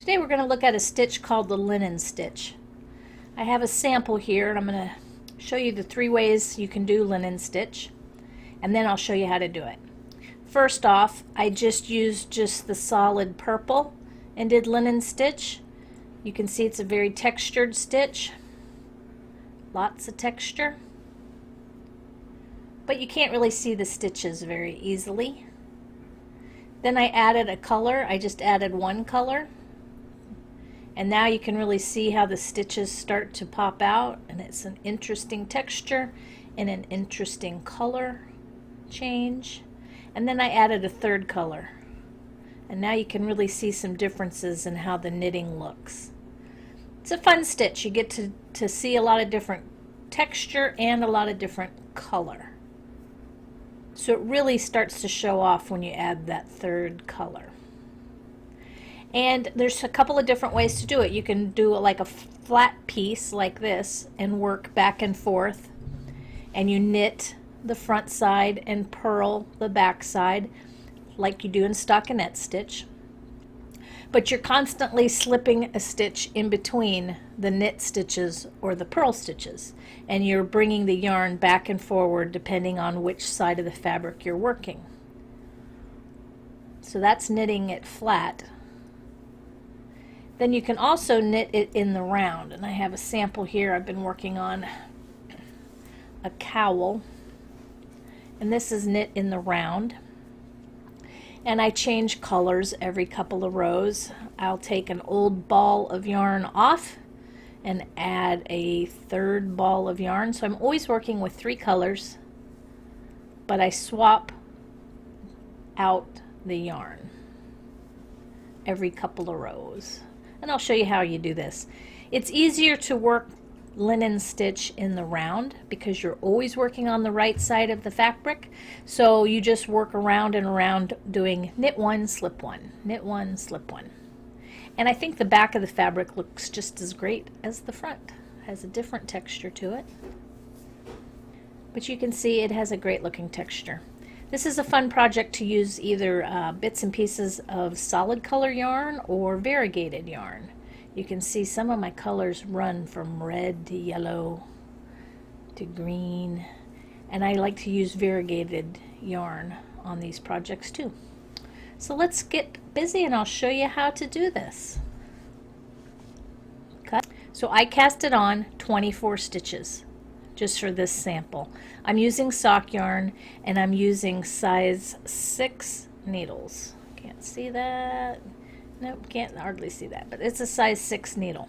Today we're going to look at a stitch called the linen stitch. I have a sample here and I'm going to show you the 3 ways you can do linen stitch, and then I'll show you how to do it. First off, I used the solid purple and did linen stitch. You can see it's a very textured stitch, lots of texture, but you can't really see the stitches very easily. Then I added a color. I just added one color. And now you can really see how the stitches start to pop out, and it's an interesting texture and an interesting color change. And then I added a third color. And now you can really see some differences in how the knitting looks. It's a fun stitch. You get to see a lot of different texture and a lot of different color. So it really starts to show off when you add that third color. And there's a couple of different ways to do it. You can do it like a flat piece like this and work back and forth, and you knit the front side and purl the back side like you do in stockinette stitch. But you're constantly slipping a stitch in between the knit stitches or the purl stitches, and you're bringing the yarn back and forward depending on which side of the fabric you're working. So that's knitting it flat. Then you can also knit it in the round, and I have a sample here. I've been working on a cowl, and this is knit in the round. And I change colors every couple of rows. I'll take an old ball of yarn off and add a third ball of yarn. So I'm always working with 3 colors, but I swap out the yarn every couple of rows. And I'll show you how you do this. It's easier to work linen stitch in the round because you're always working on the right side of the fabric. So you just work around and around doing knit 1, slip 1, knit 1, slip 1. And I think the back of the fabric looks just as great as the front. It has a different texture to it. But you can see it has a great looking texture. This is a fun project to use either bits and pieces of solid color yarn or variegated yarn. You can see some of my colors run from red to yellow to green, and I like to use variegated yarn on these projects too. So let's get busy and I'll show you how to do this. Cut. So I casted on 24 stitches just for this sample. I'm using sock yarn and I'm using size 6 needles. Can't see that. Nope, can't hardly see that, but it's a size 6 needle.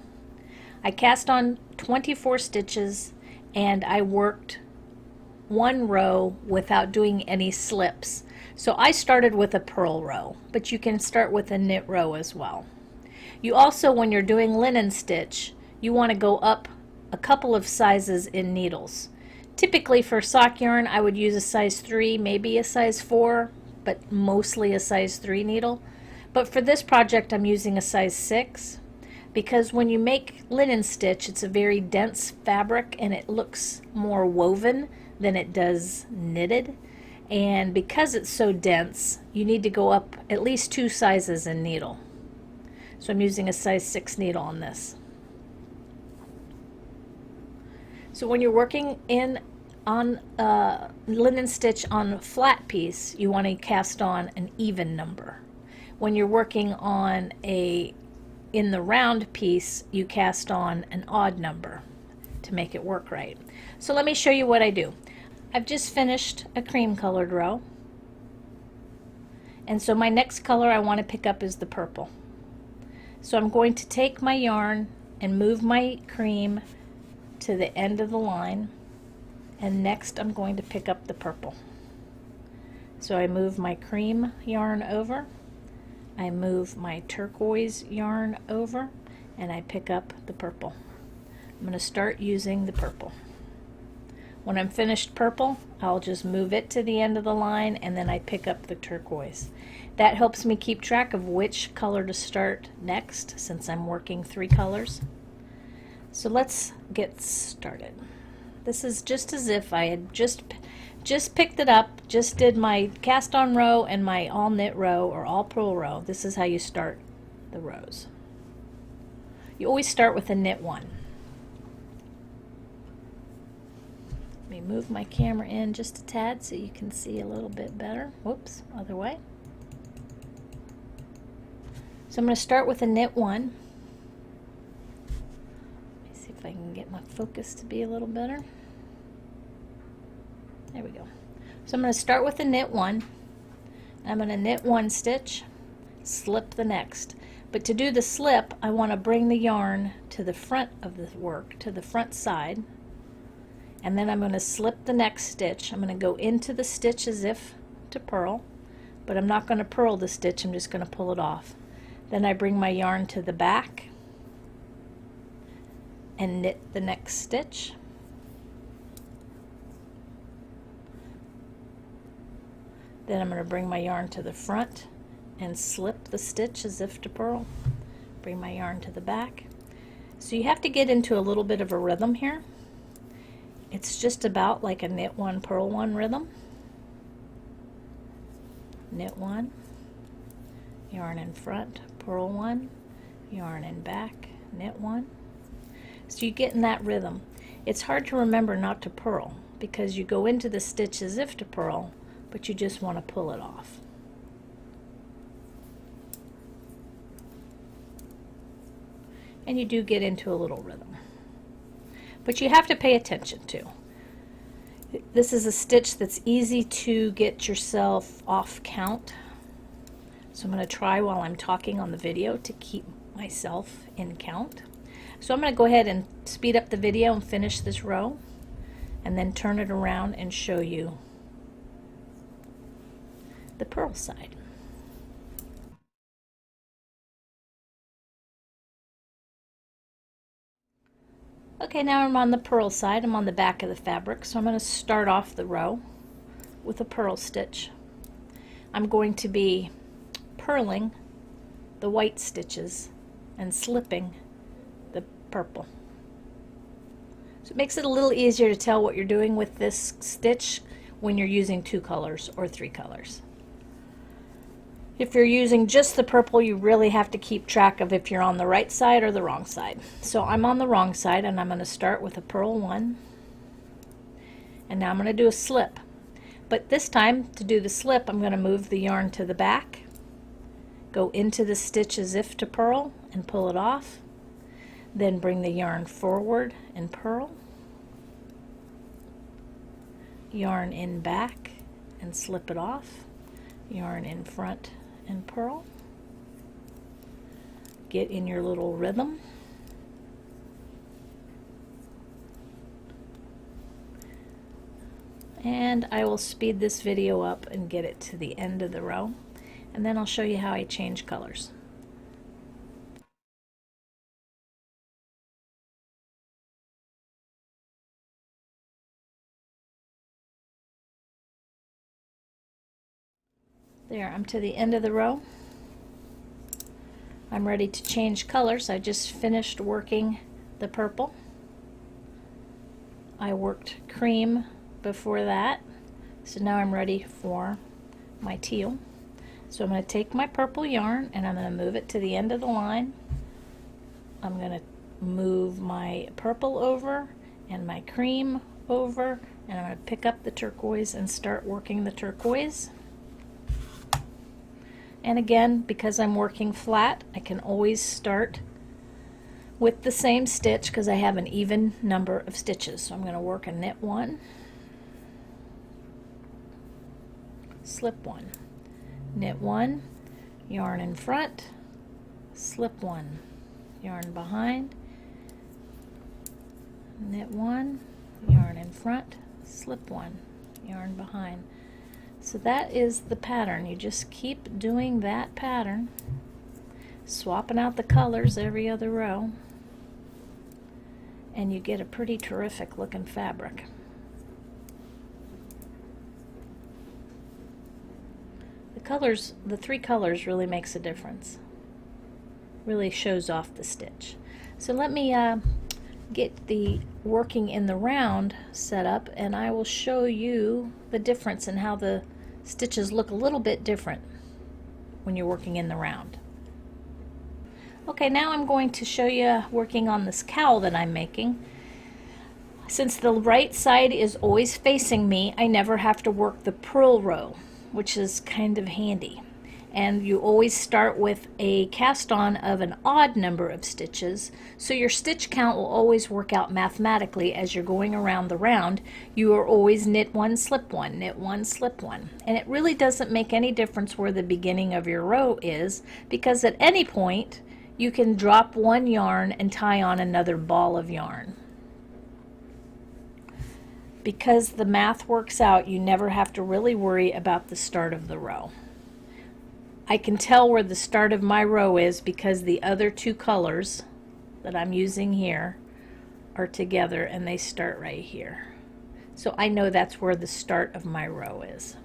I cast on 24 stitches and I worked 1 row without doing any slips. So I started with a purl row, but you can start with a knit row as well. You also, when you're doing linen stitch, you want to go up a couple of sizes in needles. Typically for sock yarn I would use a size 3, maybe a size 4, but mostly a size 3 needle. But for this project I'm using a size 6 because when you make linen stitch it's a very dense fabric and it looks more woven than it does knitted, and because it's so dense you need to go up at least 2 sizes in needle. So I'm using a size 6 needle on this. So when you're working on linen stitch on a flat piece, you want to cast on an even number. When you're working on in the round piece, you cast on an odd number to make it work right. So let me show you what I do. I've just finished a cream colored row, and so my next color I want to pick up is the purple. So I'm going to take my yarn and move my cream to the end of the line, and next I'm going to pick up the purple. So I move my cream yarn over, I move my turquoise yarn over, and I pick up the purple. I'm going to start using the purple. When I'm finished purple, I'll just move it to the end of the line and then I pick up the turquoise. That helps me keep track of which color to start next since I'm working 3 colors. So let's get started. This is just as if I had just picked it up, just did my cast on row and my all knit row or all purl row. This is how you start the rows. You always start with a knit one. Let me move my camera in just a tad so you can see a little bit better. Whoops, other way. So I'm going to start with a knit one. Let me see if I can get my focus to be a little better. There we go. So I'm going to start with a knit one. I'm going to knit one stitch, slip the next. But to do the slip, I want to bring the yarn to the front of the work, to the front side, and then I'm going to slip the next stitch. I'm going to go into the stitch as if to purl, but I'm not going to purl the stitch, I'm just going to pull it off. Then I bring my yarn to the back and knit the next stitch. Then I'm going to bring my yarn to the front and slip the stitch as if to purl. Bring my yarn to the back. So you have to get into a little bit of a rhythm here. It's just about like a knit one, purl one rhythm. Knit one, yarn in front, purl one, yarn in back, knit one. So you get in that rhythm. It's hard to remember not to purl because you go into the stitch as if to purl, but you just want to pull it off. And you do get into a little rhythm. But you have to pay attention to. This is a stitch that's easy to get yourself off count. So I'm going to try while I'm talking on the video to keep myself in count. So I'm going to go ahead and speed up the video and finish this row, and then turn it around and show you the purl side. Okay, now I'm on the purl side. I'm on the back of the fabric, so I'm going to start off the row with a purl stitch. I'm going to be purling the white stitches and slipping the purple. So it makes it a little easier to tell what you're doing with this stitch when you're using 2 colors or 3 colors. If you're using just the purple, you really have to keep track of if you're on the right side or the wrong side. So I'm on the wrong side, and I'm going to start with a purl one, and now I'm going to do a slip. But this time, to do the slip, I'm going to move the yarn to the back, go into the stitch as if to purl and pull it off, then bring the yarn forward and purl, yarn in back and slip it off, yarn in front and purl. Get in your little rhythm. And I will speed this video up and get it to the end of the row, and then I'll show you how I change colors. There, I'm to the end of the row. I'm ready to change colors. I just finished working the purple. I worked cream before that, so now I'm ready for my teal. So I'm going to take my purple yarn and I'm going to move it to the end of the line. I'm going to move my purple over and my cream over, and I'm going to pick up the turquoise and start working the turquoise. And again, because I'm working flat, I can always start with the same stitch because I have an even number of stitches. So I'm going to work a knit one, slip one, knit one, yarn in front, slip one, yarn behind, knit one, yarn in front, slip one, yarn behind. So that is the pattern. You just keep doing that pattern, swapping out the colors every other row, and you get a pretty terrific looking fabric. The colors, the 3 colors really makes a difference. Really shows off the stitch. So let me get the working in the round set up, and I will show you the difference in how the stitches look a little bit different when you're working in the round. Okay, now I'm going to show you working on this cowl that I'm making. Since the right side is always facing me, I never have to work the purl row, which is kind of handy. And you always start with a cast on of an odd number of stitches, so your stitch count will always work out mathematically as you're going around the round. You are always knit one, slip one, knit one, slip one. And it really doesn't make any difference where the beginning of your row is, because at any point you can drop one yarn and tie on another ball of yarn. Because the math works out, you never have to really worry about the start of the row. I can tell where the start of my row is because the other two colors that I'm using here are together and they start right here. So I know that's where the start of my row is.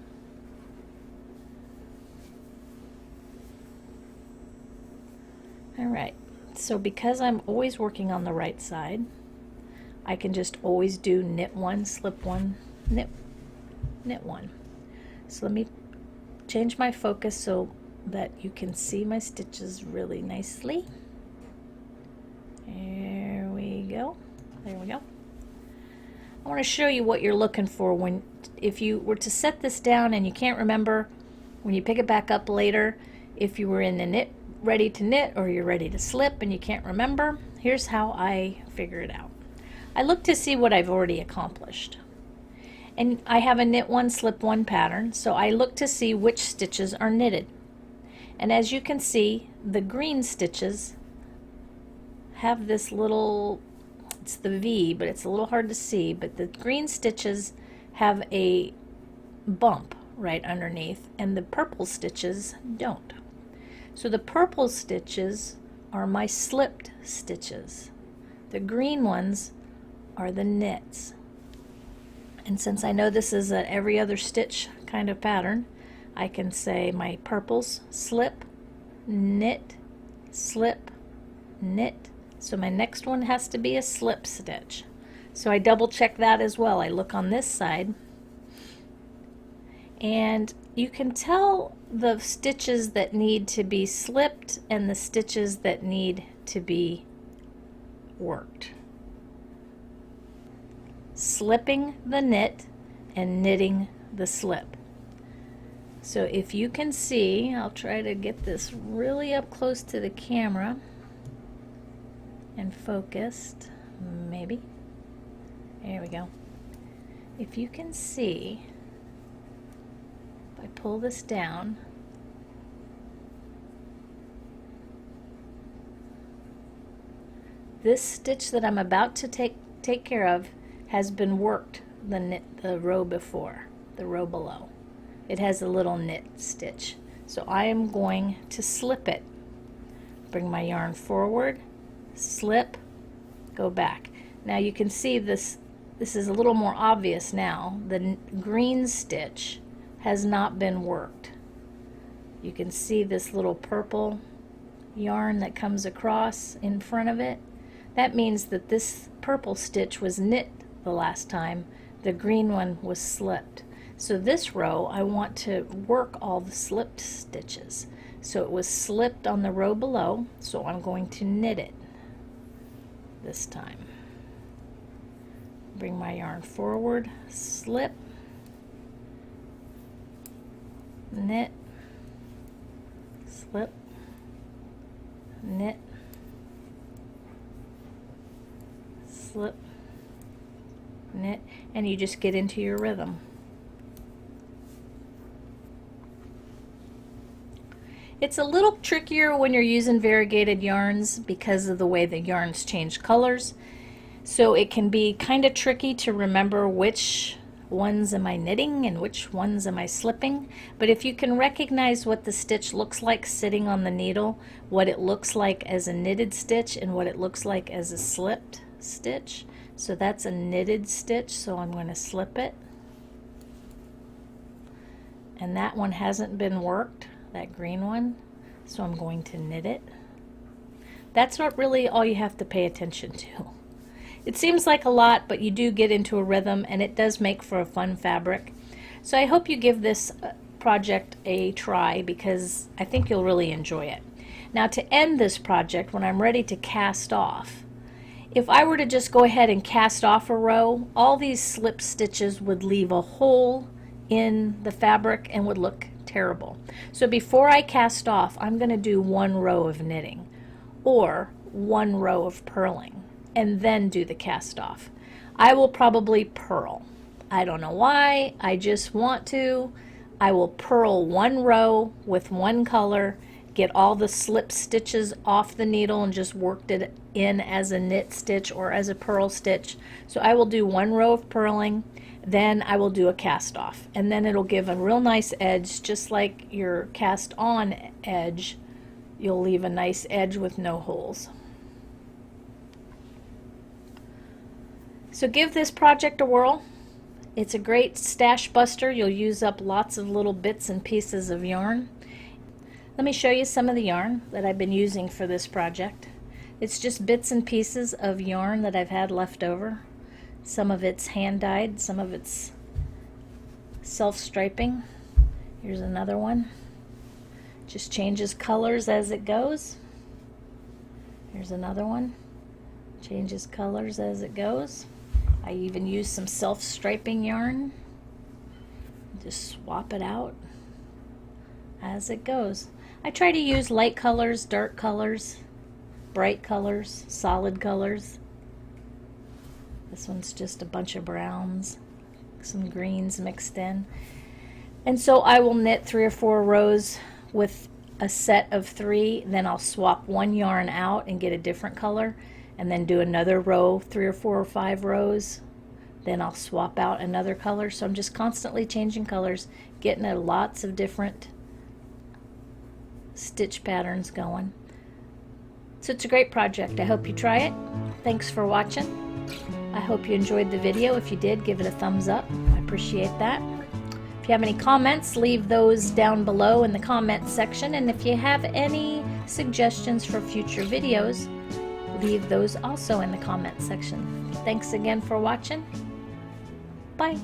Alright, so because I'm always working on the right side, I can just always do knit one, slip one, knit one. So let me change my focus so that you can see my stitches really nicely. There we go. There we go. I want to show you what you're looking for if you were to set this down and you can't remember when you pick it back up later, if you were in the knit, ready to knit, or you're ready to slip and you can't remember. Here's how I figure it out. I look to see what I've already accomplished. And I have a knit one, slip one pattern, so I look to see which stitches are knitted. And as you can see, the green stitches have this little, it's the V, but it's a little hard to see, but the green stitches have a bump right underneath, and the purple stitches don't. So the purple stitches are my slipped stitches. The green ones are the knits. And since I know this is a every other stitch kind of pattern, I can say my purples, slip, knit, slip, knit. So my next one has to be a slip stitch. So I double check that as well. I look on this side, and you can tell the stitches that need to be slipped and the stitches that need to be worked. Slipping the knit and knitting the slip. So if you can see, I'll try to get this really up close to the camera and focused, maybe. There we go. If you can see, if I pull this down, this stitch that I'm about to take care of has been worked the row before, the row below. It has a little knit stitch. So I am going to slip it. Bring my yarn forward, slip, go back. Now you can see this is a little more obvious now. The green stitch has not been worked. You can see this little purple yarn that comes across in front of it. That means that this purple stitch was knit the last time. The green one was slipped. So this row, I want to work all the slipped stitches. So it was slipped on the row below, so I'm going to knit it this time. Bring my yarn forward, slip, knit, slip, knit, slip, knit, and you just get into your rhythm. It's a little trickier when you're using variegated yarns because of the way the yarns change colors. So it can be kind of tricky to remember which ones am I knitting and which ones am I slipping. But if you can recognize what the stitch looks like sitting on the needle, what it looks like as a knitted stitch and what it looks like as a slipped stitch. So that's a knitted stitch, so I'm going to slip it. And that one hasn't been worked, that green one, so I'm going to knit it. That's not really all you have to pay attention to. It seems like a lot, but you do get into a rhythm, and it does make for a fun fabric. So I hope you give this project a try because I think you'll really enjoy it. Now to end this project, when I'm ready to cast off, if I were to just go ahead and cast off a row, all these slip stitches would leave a hole in the fabric and would look terrible. So before I cast off, I'm going to do one row of knitting or one row of purling and then do the cast off. I will probably purl. I don't know why, I just want to. I will purl one row with one color, get all the slip stitches off the needle and just worked it in as a knit stitch or as a purl stitch. So I will do one row of purling, then I will do a cast off, and then it'll give a real nice edge, just like your cast on edge. You'll leave a nice edge with no holes. So give this project a whirl. It's a great stash buster. You'll use up lots of little bits and pieces of yarn. Let me show you some of the yarn that I've been using for this project. It's just bits and pieces of yarn that I've had left over. Some of it's hand dyed, some of it's self-striping. Here's another one. Just changes colors as it goes. Here's another one. Changes colors as it goes. I even use some self-striping yarn. Just swap it out as it goes. I try to use light colors, dark colors, bright colors, solid colors. This one's just a bunch of browns, some greens mixed in. And so I will knit 3 or 4 rows with a set of 3, then I'll swap one yarn out and get a different color, and then do another row, 3 or 4 or 5 rows, then I'll swap out another color. So I'm just constantly changing colors, getting lots of different stitch patterns going. So it's a great project. I hope you try it. Thanks for watching. I hope you enjoyed the video. If you did, give it a thumbs up. I appreciate that. If you have any comments, leave those down below in the comment section, and if you have any suggestions for future videos, leave those also in the comment section. Thanks again for watching. Bye.